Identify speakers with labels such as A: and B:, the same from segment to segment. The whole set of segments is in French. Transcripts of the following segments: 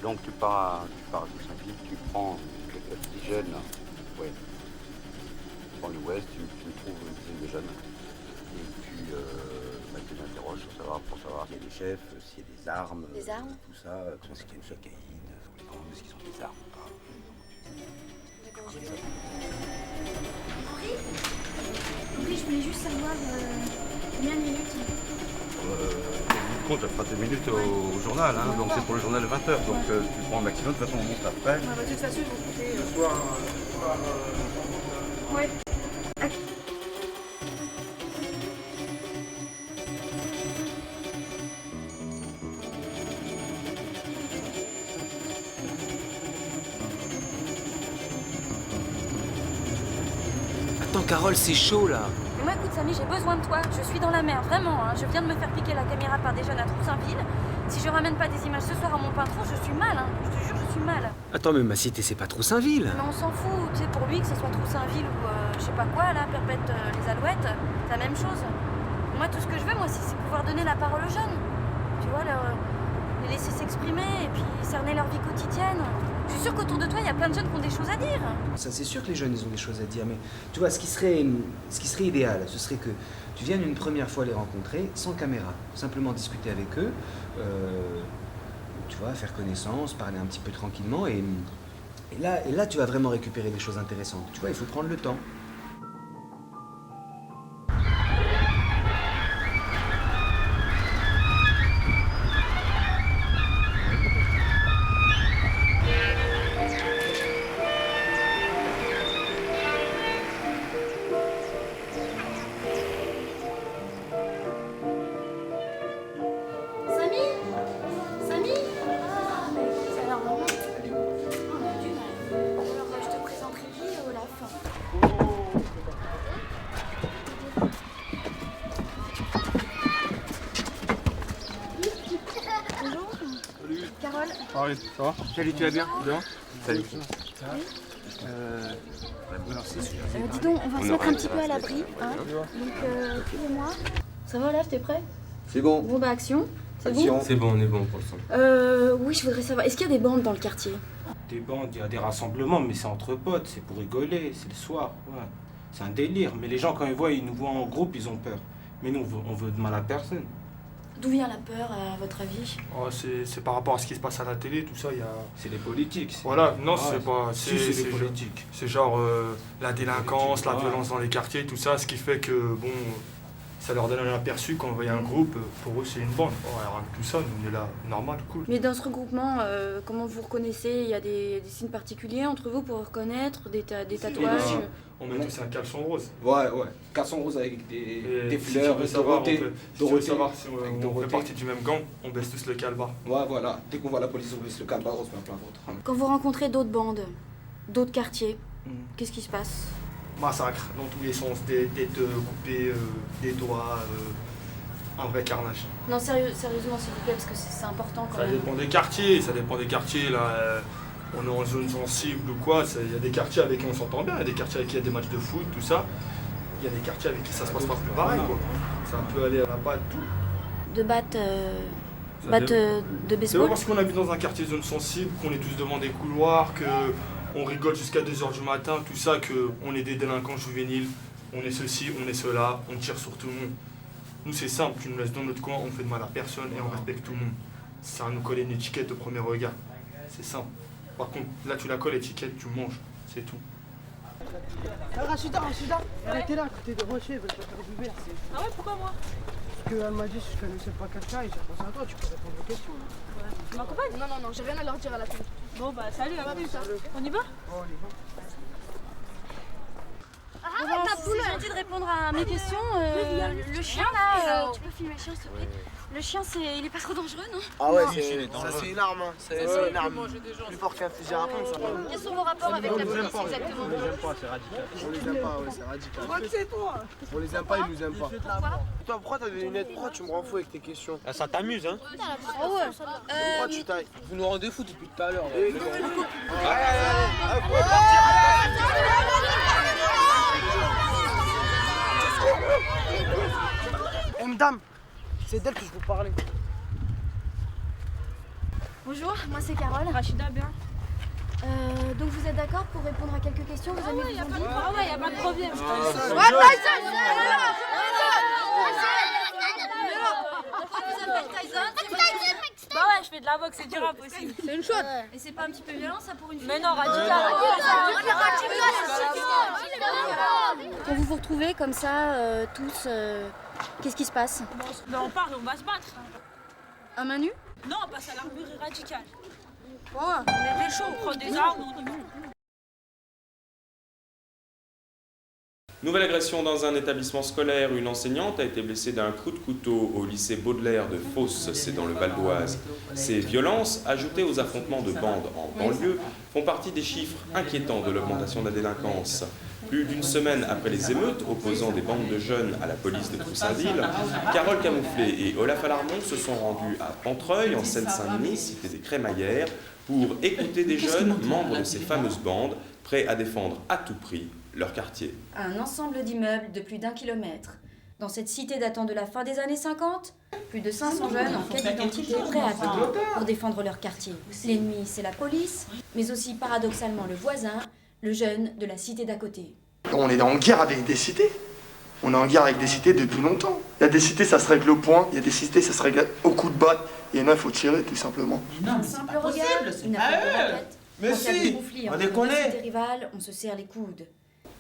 A: Donc tu pars à Saint-Philippe, tu prends quelques petits jeunes, ouais. Tu prends l'ouest, tu trouves une dizaine de jeunes. Et tu les interroges pour savoir s'il y a des chefs, s'il y a des armes.
B: Des armes
A: tout ça, ce qui est une cocaïne, faut les prendre, ce qui sont des armes.
B: D'accord, j'ai Henri, je voulais juste savoir combien de minutes.
A: Du compte, ça fera 2 minutes au journal, hein, donc c'est pour le journal de 20h. Donc tu prends un maximum, de toute façon on monte après.
B: De toute façon, ils vont compter. Ouais.
C: Attends, Carole, c'est chaud là.
D: Mais moi, écoute, Samy, j'ai besoin de toi. Je suis dans la mer, vraiment. Hein. Je viens de me faire piquer la caméra par des jeunes à Troussainville. Si je ramène pas des images ce soir à mon patron, je suis mal. Hein. Je te jure, je suis mal.
C: Attends, mais ma cité, c'est pas Troussainville.
D: Mais on s'en fout. Tu sais, pour lui, que ce soit Troussainville ou je sais pas quoi, là, Perpète les Alouettes, c'est la même chose. Moi, tout ce que je veux, moi, c'est pouvoir donner la parole aux jeunes. Tu vois, les laisser s'exprimer et puis cerner leur vie quotidienne. Je suis sûre qu'autour de toi, il y a plein de jeunes qui ont des choses à dire.
C: Ça, c'est sûr que les jeunes, ils ont des choses à dire, mais tu vois, ce qui serait idéal, ce serait que tu viennes une première fois les rencontrer sans caméra, simplement discuter avec eux, tu vois, faire connaissance, parler un petit peu tranquillement, et là, tu vas vraiment récupérer des choses intéressantes. Tu vois, il faut prendre le temps.
E: Pareil, ça va?
C: Salut, tu vas bien?
E: Bien.
A: Salut.
B: Dis donc, on va se mettre un petit peu à l'abri. Hein. Donc, suivez-moi. Ça va, Olaf, t'es prêt?
A: C'est bon.
B: Bon, bah, action. C'est bon?
A: Action.
E: C'est bon, on est bon pour le sang.
B: Oui, je voudrais savoir, est-ce qu'il y a des bandes dans le quartier?
F: Des bandes, il y a des rassemblements, mais c'est entre potes, c'est pour rigoler, c'est le soir. Ouais. C'est un délire. Mais les gens, quand ils nous voient en groupe, ils ont peur. Mais nous, on veut de mal à personne.
B: D'où vient la peur, à votre avis?
E: Oh, c'est par rapport à ce qui se passe à la télé, tout ça, il y a...
F: C'est les politiques.
E: Voilà, non,
F: Ouais,
E: c'est pas...
F: c'est les politiques.
E: C'est genre la délinquance, la violence dans les quartiers, tout ça, ce qui fait que, bon, ça leur donne un aperçu quand on voit un groupe, pour eux c'est une bande. Oh, rien que tout ça, nous on est là, normal, cool.
B: Mais dans ce regroupement, comment vous reconnaissez? Il y a des signes particuliers entre vous pour reconnaître, des tatouages?
E: On met tous un caleçon rose.
F: Ouais, caleçon rose avec des fleurs,
E: si tu veux savoir, si tu veux savoir si on fait
F: Dorothée.
E: partie du même gang, on baisse tous le calbar.
F: Ouais, voilà. Dès qu'on voit la police, on baisse le calbar, on se met à plein ventre.
B: Quand vous rencontrez d'autres bandes, d'autres quartiers, qu'est-ce qui se passe?
E: Massacre dans tous les sens, des têtes coupées, des doigts, un vrai carnage.
B: Non, sérieusement, s'il vous plaît, parce que c'est important quand
E: Ça
B: même.
E: dépend des quartiers, là. On est en zone sensible ou quoi, il y a des quartiers avec qui on s'entend bien, il y a des quartiers avec qui il y a des matchs de foot, tout ça. Il y a des quartiers avec qui ça se passe pas plus pareil, quoi. Ça peut aller à la patte, tout.
B: De batte de
E: C'est pas
B: baseball?
E: parce qu'on habite dans un quartier zone sensible, qu'on est tous devant des couloirs, qu'on rigole jusqu'à 2h du matin, tout ça, qu'on est des délinquants juvéniles, on est ceci, on est cela, on tire sur tout le monde. Nous c'est simple, tu nous laisses dans notre coin, on fait de mal à personne et on respecte tout le monde. Ça va nous coller une étiquette au premier regard. C'est simple. Par contre, là tu la colles l'étiquette, tu manges, c'est tout.
G: Rachida, arrêtez là, à côté de Rocher, ils veulent te faire du verre.
D: Ah ouais, pourquoi moi?
G: Parce qu'elle m'a dit si je connaissais pas quelqu'un et j'ai pensé à toi, tu peux répondre aux questions.
D: Ouais. Tu m'accompagnes?
B: Non, j'ai rien à leur dire à la fin.
D: Bon bah salut, à plus. On y va?
G: Oh, on y va.
D: Arrête ta poule! C'est gentil de répondre à mes questions. Le chien là, tu peux filmer le chien s'il te plaît? Le chien, il est pas trop dangereux, non?
G: Ah ouais, ça c'est une arme, hein. C'est une arme. Plus fort qu'un fusil à pompe, ça va.
D: Quels sont vos rapports avec la police exactement?
G: On les aime pas, c'est radical. On les aime pas, ouais, c'est radical. Moi, c'est toi. On les aime pas, ils nous aiment pas. Toi, pourquoi t'as des lunettes? Pourquoi tu me rends fou avec tes questions?
H: Ah, ça t'amuse, hein?
D: Ah ouais.
G: Pourquoi tu tailles?
H: Vous nous rendez fous depuis tout à l'heure.
G: Eh, madame, c'est d'elle que je vous parlais.
B: Bonjour, moi c'est Carole.
D: Rachida, bien.
B: Donc vous êtes d'accord pour répondre à quelques questions? Vos amis vous ont dit?
D: Ah ouais, y a pas de problème. Bah ouais, je fais de la boxe, c'est du rap aussi.
B: C'est une chose. Et c'est pas un petit peu violent ça pour une fille?
D: Mais non, radical.
B: Quand vous vous retrouvez comme ça, tous, qu'est-ce qui se passe?
D: Ben on parle, on va se battre.
B: À main nue?
D: Non, on passe à l'armurerie radicale. Bon, on est des chauds, on prend des armes, on y va.
I: Nouvelle agression dans un établissement scolaire. Une enseignante a été blessée d'un coup de couteau au lycée Baudelaire de Fos, c'est dans le Val d'Oise. Ces violences, ajoutées aux affrontements de bandes en banlieue, font partie des chiffres inquiétants de l'augmentation de la délinquance. Plus d'une semaine après les émeutes opposant des bandes de jeunes à la police de Troussainville, Carole Camouflet et Olaf Alarmon se sont rendus à Pentreuil, en Seine-Saint-Denis, cité des Crémaillères, pour écouter des jeunes membres de ces fameuses bandes, prêts à défendre à tout prix leur quartier.
J: Un ensemble d'immeubles de plus d'1 kilomètre. Dans cette cité datant de la fin des années 50, plus de 500 jeunes en quête d'identité prêts à tout pour défendre leur quartier. L'ennemi, c'est la police, mais aussi paradoxalement le voisin, le jeune de la cité d'à côté.
K: On est en guerre avec des cités. On est en guerre avec des cités depuis longtemps. Il y a des cités, ça se règle au point. Il y a des cités, ça se règle au coup de batte. Et il y en a, il faut tirer, tout simplement.
J: Un simple regard, une affaire de la tête.
H: Mais
J: Quand il y a
H: si,
J: des conflits
H: on
J: entre deux
H: déconne.
J: cités rivales, on se serre les coudes.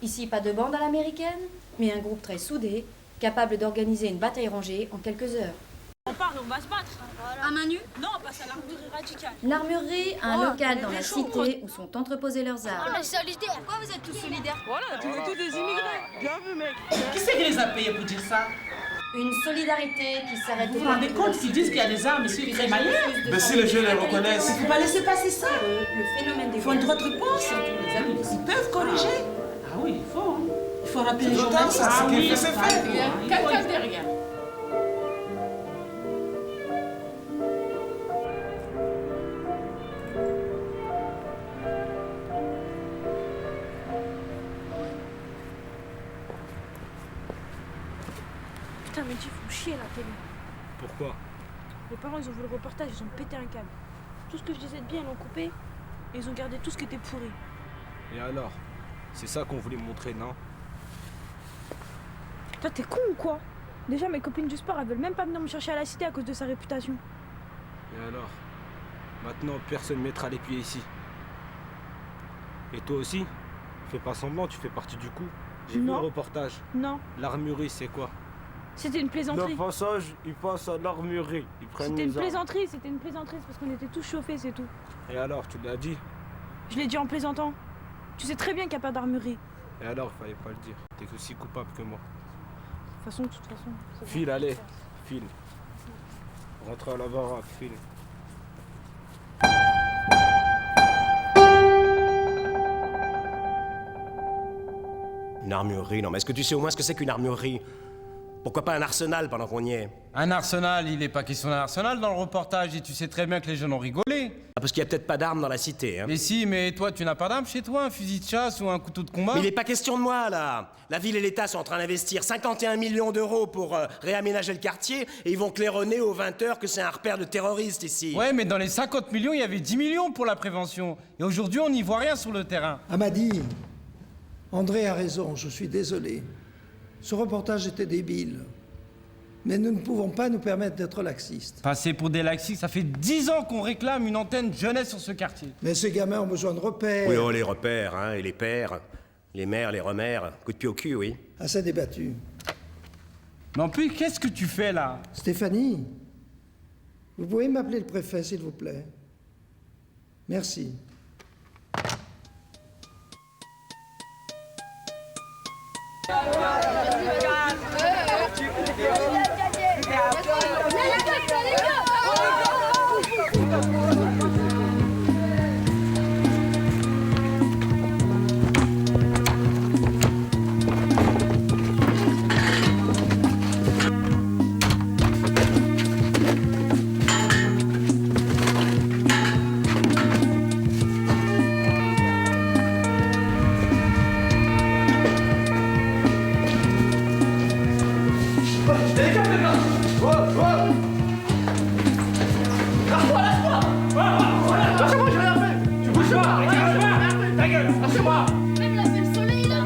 J: Ici, pas de bande à l'américaine, mais un groupe très soudé, capable d'organiser une bataille rangée en quelques heures.
D: On parle, on va se battre.
B: À main nue?
D: Non, on passe à l'armurerie radicale.
J: L'armurerie, un
D: Oh,
J: local
D: on
J: dans
D: est
J: la
D: chaud,
J: cité où sont entreposés leurs armes.
B: On est solidaires. Pourquoi vous êtes tous solidaires?
H: Voilà, tu es tous des immigrés. Bien vu, mec.
L: Qui c'est qui les a payés pour dire ça?
J: Une solidarité qui s'arrête.
L: Vous vous rendez compte qu'ils disent qu'il y a des armes ici, crémaillères?
H: Mais si les jeunes les reconnaissent.
L: Il faut pas laisser passer ça.
J: Le phénomène des
L: Il faut une droite réponse. Ils peuvent corriger. Ah oui, il faut. Il faut rappeler les journalistes.
H: ça,
L: Ah
H: ce qui est
L: oui,
H: fait, c'est
L: ça,
H: fait.
L: il y a quelqu'un derrière.
D: Putain, mais ils font chier la télé.
E: Pourquoi?
D: Les parents, ils ont vu le reportage, ils ont pété un câble. Tout ce que je disais de bien, ils l'ont coupé. Et ils ont gardé tout ce qui était pourri.
F: Et alors? C'est ça qu'on voulait montrer, non?
D: Toi, t'es con ou quoi? Déjà, mes copines du sport, elles veulent même pas venir me chercher à la cité à cause de sa réputation.
F: Et alors? Maintenant, personne ne mettra les pieds ici. Et toi aussi? Fais pas semblant, tu fais partie du coup. J'ai vu le
D: Non.
F: reportage.
D: Non,
F: L'armurerie, c'est quoi?
D: c'était une plaisanterie.
H: Le passage, ils passent à l'armurerie. Ils prennent
D: C'était
H: les
D: une
H: armes.
D: plaisanterie, c'était une plaisanterie, c'est parce qu'on était tous chauffés, c'est tout.
F: Et alors, tu l'as dit?
D: Je l'ai dit en plaisantant. Tu sais très bien qu'il n'y a pas d'armurerie.
F: Et alors, il fallait pas le dire. T'es aussi coupable que moi.
D: De toute façon. c'est
F: File,
D: bon.
F: allez, file. Rentre à la baraque, file.
M: Une armurerie, non mais est-ce que tu sais au moins ce que c'est qu'une armurerie? Pourquoi pas un arsenal pendant qu'on y est?
N: Un arsenal, il n'est pas question d'un arsenal dans le reportage et tu sais très bien que les jeunes ont rigolé.
M: Ah, parce qu'il y a peut-être pas d'armes dans la cité, hein.
N: Mais si, mais toi tu n'as pas d'arme chez toi, un fusil de chasse ou un couteau de combat?
M: Mais il n'est pas question de moi, là. La ville et l'État sont en train d'investir 51 millions d'euros pour réaménager le quartier et ils vont claironner aux 20h que c'est un repère de terroristes ici.
N: Ouais, mais dans les 50 millions, il y avait 10 millions pour la prévention. Et aujourd'hui, on n'y voit rien sur le terrain.
O: Amadi, André a raison, je suis désolé. Ce reportage était débile. Mais nous ne pouvons pas nous permettre d'être laxistes.
N: Passer pour des laxistes, ça fait 10 ans qu'on réclame une antenne jeunesse sur ce quartier.
O: Mais ces gamins ont besoin de repères.
M: Oui, oh, les repères, hein, et les pères, les mères, les remères. Coup de pied au cul, oui.
O: Assez débattu.
N: Mais en plus, qu'est-ce que tu fais là?
O: Stéphanie, vous pouvez m'appeler le préfet, s'il vous plaît. Merci.
P: ta gueule, lâchez-moi.
B: Même là, c'est le soleil là.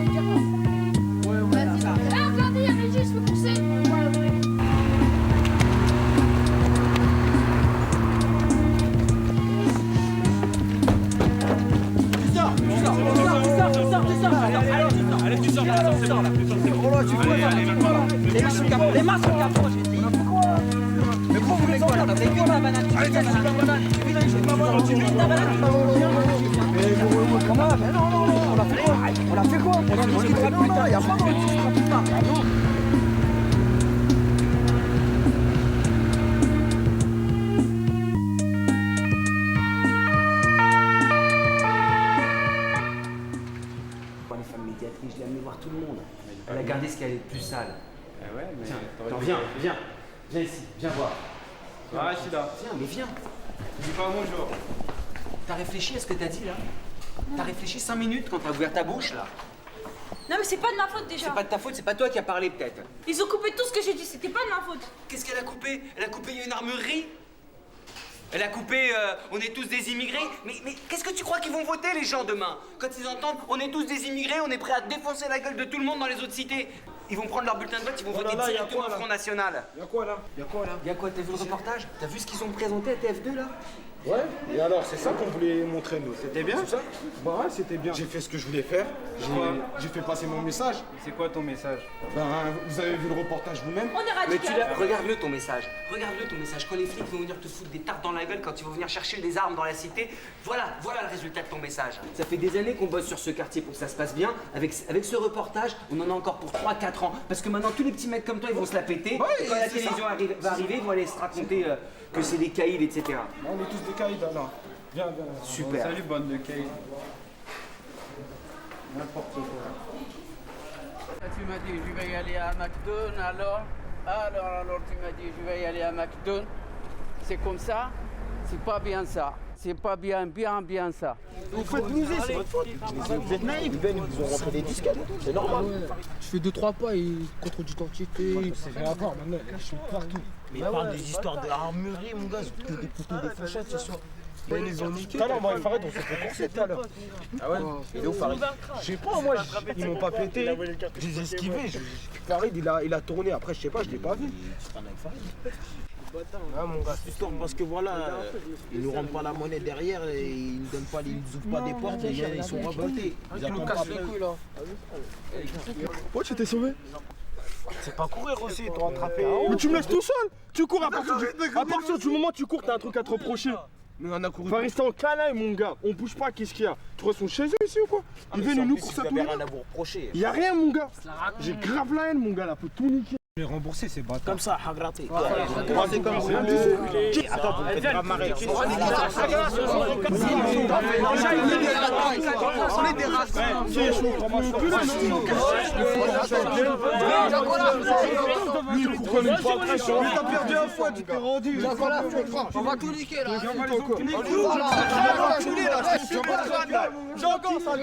B: Vas-y, regardez, il y a Régis, je peux pousser.
P: Allez, tu sors, c'est bon là.
Q: Les mains sur le capot, j'ai dit. Mais pourquoi vous voulez quoi là? Vous avez vu la banane? Tu veux la banane? Tu veux la banane? Mais comment? Mais non, on l'a fait quoi? On l'a fait quoi? On a dit qu'il trappe plus tard. Il y a pas de qui trappe plus tard. Ah non.
C: Je l'ai amené voir tout le monde. Elle a gardé ce qu'elle est de plus sale.
F: Ah ouais, mais...
C: Tiens, attends, viens ici, viens voir.
F: Ah, je suis là.
C: Viens.
F: Dis pas bonjour.
C: T'as réfléchi à ce que t'as dit là? T'as réfléchi 5 minutes quand t'as ouvert ta bouche là?
L: Non mais c'est pas de ma faute déjà.
C: C'est pas de ta faute, c'est pas toi qui as parlé peut-être.
L: Ils ont coupé tout ce que j'ai dit, c'était pas de ma faute.
C: Qu'est-ce qu'elle a coupé? Elle a coupé une armurerie? Elle a coupé on est tous des immigrés? Mais qu'est-ce que tu crois qu'ils vont voter les gens demain? Quand ils entendent on est tous des immigrés, on est prêt à défoncer la gueule de tout le monde dans les autres cités. Ils vont prendre leur bulletin de vote, ils vont voter directement au Front National.
F: Y'a quoi là?
C: T'as vu le reportage? T'as vu ce qu'ils ont présenté à TF2 là?
F: Ouais, et alors c'est ça qu'on voulait montrer nous. C'était bien? Ça? Bah ouais, c'était bien. J'ai fait ce que je voulais faire. J'ai fait passer mon message. C'est quoi ton message? Ben, vous avez vu le reportage vous-même?
L: On est radical.
C: Regarde-le ton message. Regarde-le ton message. Quand les flics vont venir te foutre des tartes dans la gueule, quand ils vont venir chercher des armes dans la cité, voilà le résultat de ton message. Ça fait des années qu'on bosse sur ce quartier pour que ça se passe bien. Avec ce reportage, on en a encore pour 3-4 ans. Parce que maintenant, tous les petits mecs comme toi, ils vont se la péter.
F: Ouais,
C: et quand la télévision va arriver, ils vont aller se raconter que c'est des caïds, etc.
F: On est tous des caïds alors. Viens.
C: Super.
F: Salut, bande de caïds. N'importe quoi.
Q: Tu m'as dit je vais y aller à McDonald's alors tu m'as dit je vais y aller à McDonald's. C'est comme ça? C'est pas bien ça. C'est pas bien ça.
G: Vous faites blouser, c'est votre faute. Vous êtes naïfs, ils vous ont rentré des disquettes, c'est normal.
Q: Je fais 2-3 pas et contre d'identité.
G: C'est rien à voir, maintenant, je suis partout. Mais il parle des histoires de armurerie, mon gars, des couteaux, des fourchettes, c'est sûr. Ils les ont niqués. Tout à l'heure, moi et Farid, on s'est fait courser tout à l'heure. Ah ouais? Il est où Farid? Je sais pas, moi, ils m'ont pas pété. Je les ai esquivés. Farid, il a tourné, après, je sais pas, je l'ai pas vu. C'est pas avec Farid. Ah mon gars, c'est histoire parce que voilà, ils nous rendent pas la monnaie derrière et ils nous donnent pas, ils nous ouvrent pas des portes, ils sont révoltés. Ils nous cassent les couilles là. Pourquoi tu t'es sauvé? C'est pas courir aussi, t'as rattrapé. Mais tu me laisses tout seul. Tu cours à partir du moment où tu cours, t'as un truc à te reprocher. Mais on a couru. Faut rester en canaille mon gars, on bouge pas, qu'est-ce qu'il y a? Tu vois, ils sont chez eux ici ou quoi? Ils viennent nous courser à tout le monde. Y'a rien mon gars. J'ai grave la haine mon gars là, faut tout niquer.
F: Les rembourser ces bâtards.
G: Comme ça, hagraté. C'est comme ça. Attends, vous faites grave marrer. On est des races. T'as perdu un fois, tu t'es rendu. On va tout niquer là. J'ai encore ça.